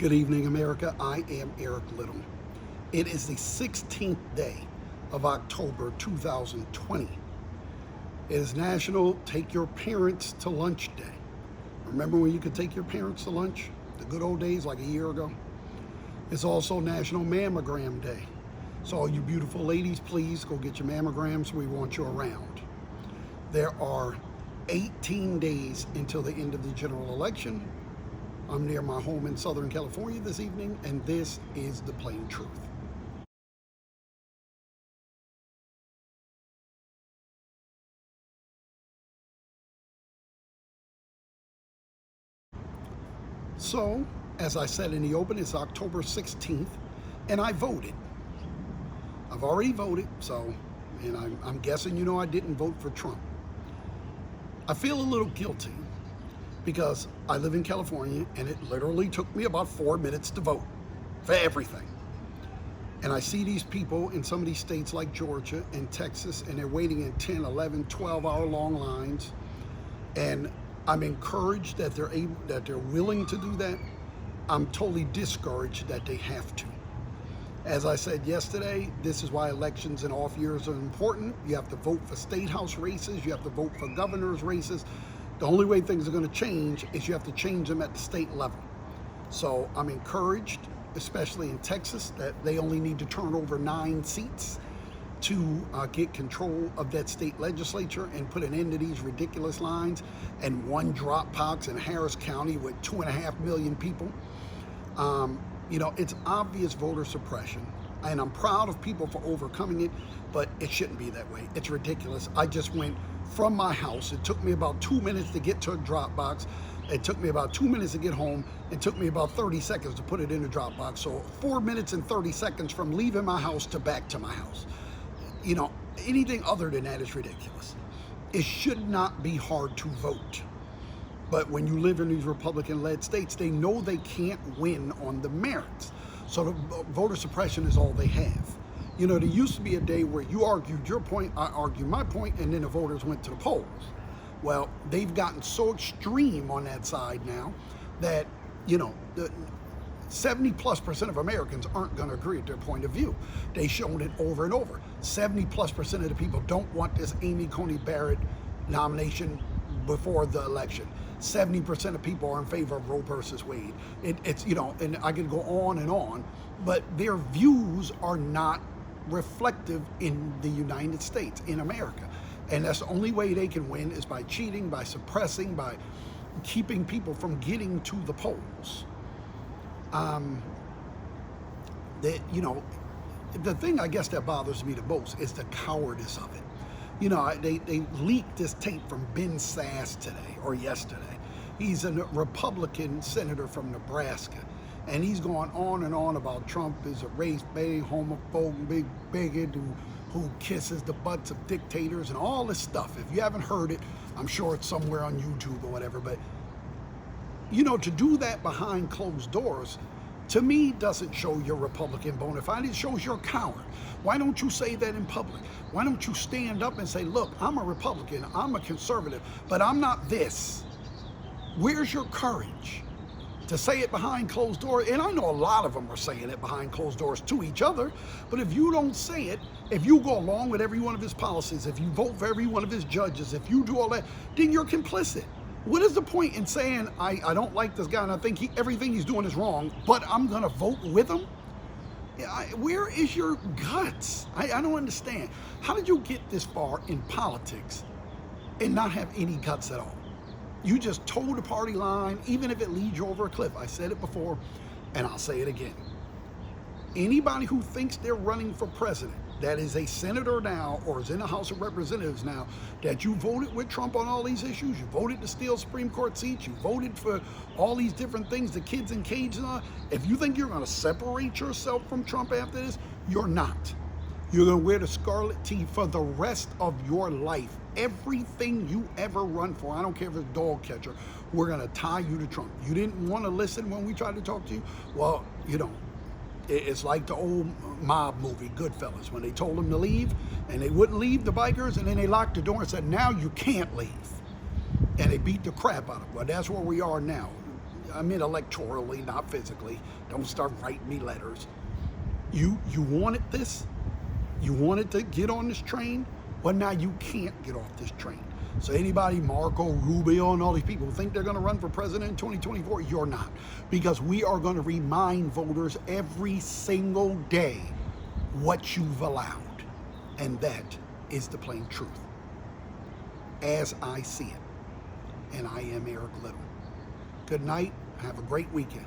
Good evening, America. I am Eric Little. It is the 16th day of October 2020. It is National Take Your Parents to Lunch Day. Remember when you could take your parents to lunch? The good old days like a year ago? It's also National Mammogram Day. So all you beautiful ladies, please go get your mammograms. We want you around. There are 18 days until the end of the general election. I'm near my home in Southern California this evening, and this is the plain truth. So, as I said in the open, it's October 16th, and I voted. I've already voted, and I'm guessing you know I didn't vote for Trump. I feel a little guilty because I live in California and it literally took me about 4 minutes to vote for everything. And I see these people in some of these states like Georgia and Texas, and they're waiting in 10, 11, 12-hour long lines. And I'm encouraged that they're willing to do that. I'm totally discouraged that they have to. As I said yesterday, this is why elections in off years are important. You have to vote for state house races. You have to vote for governor's races. The only way things are going to change is you have to change them at the state level. So I'm encouraged, especially in Texas, that they only need to turn over 9 seats to get control of that state legislature and put an end to these ridiculous lines, and one drop box in Harris County with 2.5 million people. It's obvious voter suppression, and I'm proud of people for overcoming it, but it shouldn't be that way. It's ridiculous. I just went from my house. It took me about 2 minutes to get to a drop box. It took me about 2 minutes to get home. It took me about 30 seconds to put it in the drop box. So 4 minutes and 30 seconds from leaving my house to back to my house. Anything other than that is ridiculous. It should not be hard to vote. But when you live in these Republican-led states, they know they can't win on the merits. So the voter suppression is all they have. There used to be a day where you argued your point, I argued my point, and then the voters went to the polls. Well, they've gotten so extreme on that side now that, the 70+% of Americans aren't going to agree with their point of view. They've shown it over and over. 70+% of the people don't want this Amy Coney Barrett nomination before the election. 70% of people are in favor of Roe versus Wade. And I could go on, but their views are not reflective in the United States, in America. And that's the only way they can win, is by cheating, by suppressing, by keeping people from getting to the polls. The thing I guess that bothers me the most is the cowardice of it. They leaked this tape from Ben Sasse today or yesterday. He's a Republican senator from Nebraska, and he's going on and on about Trump is a race-baiting, homophobe, big bigot who kisses the butts of dictators and all this stuff. If you haven't heard it, I'm sure it's somewhere on YouTube or whatever. But to do that behind closed doors, to me, doesn't show your Republican bona fide. It shows you're a coward. Why don't you say that in public? Why don't you stand up and say, look, I'm a Republican, I'm a conservative, but I'm not this. Where's your courage to say it behind closed doors? And I know a lot of them are saying it behind closed doors to each other, but if you don't say it, if you go along with every one of his policies, if you vote for every one of his judges, if you do all that, then you're complicit. What is the point in saying, I don't like this guy and I think everything he's doing is wrong, but I'm going to vote with him? Where is your guts? I don't understand. How did you get this far in politics and not have any guts at all? You just toe the party line, even if it leads you over a cliff. I said it before, and I'll say it again. Anybody who thinks they're running for president, that is a senator now or is in the House of Representatives now, that you voted with Trump on all these issues, you voted to steal Supreme Court seats, you voted for all these different things, the kids in cages and all, if you think you're going to separate yourself from Trump after this, you're not. You're going to wear the scarlet tee for the rest of your life. Everything you ever run for, I don't care if it's dog catcher, we're going to tie you to Trump. You didn't want to listen when we tried to talk to you? Well, it's like the old mob movie, Goodfellas, when they told them to leave and they wouldn't leave, the bikers, and then they locked the door and said, now you can't leave. And they beat the crap out of them. Well, that's where we are now. I mean electorally, not physically. Don't start writing me letters. You wanted this? You wanted to get on this train? Well, now you can't get off this train. So anybody, Marco Rubio and all these people who think they're going to run for president in 2024, you're not. Because we are going to remind voters every single day what you've allowed. And that is the plain truth, as I see it. And I am Eric Little. Good night. Have a great weekend.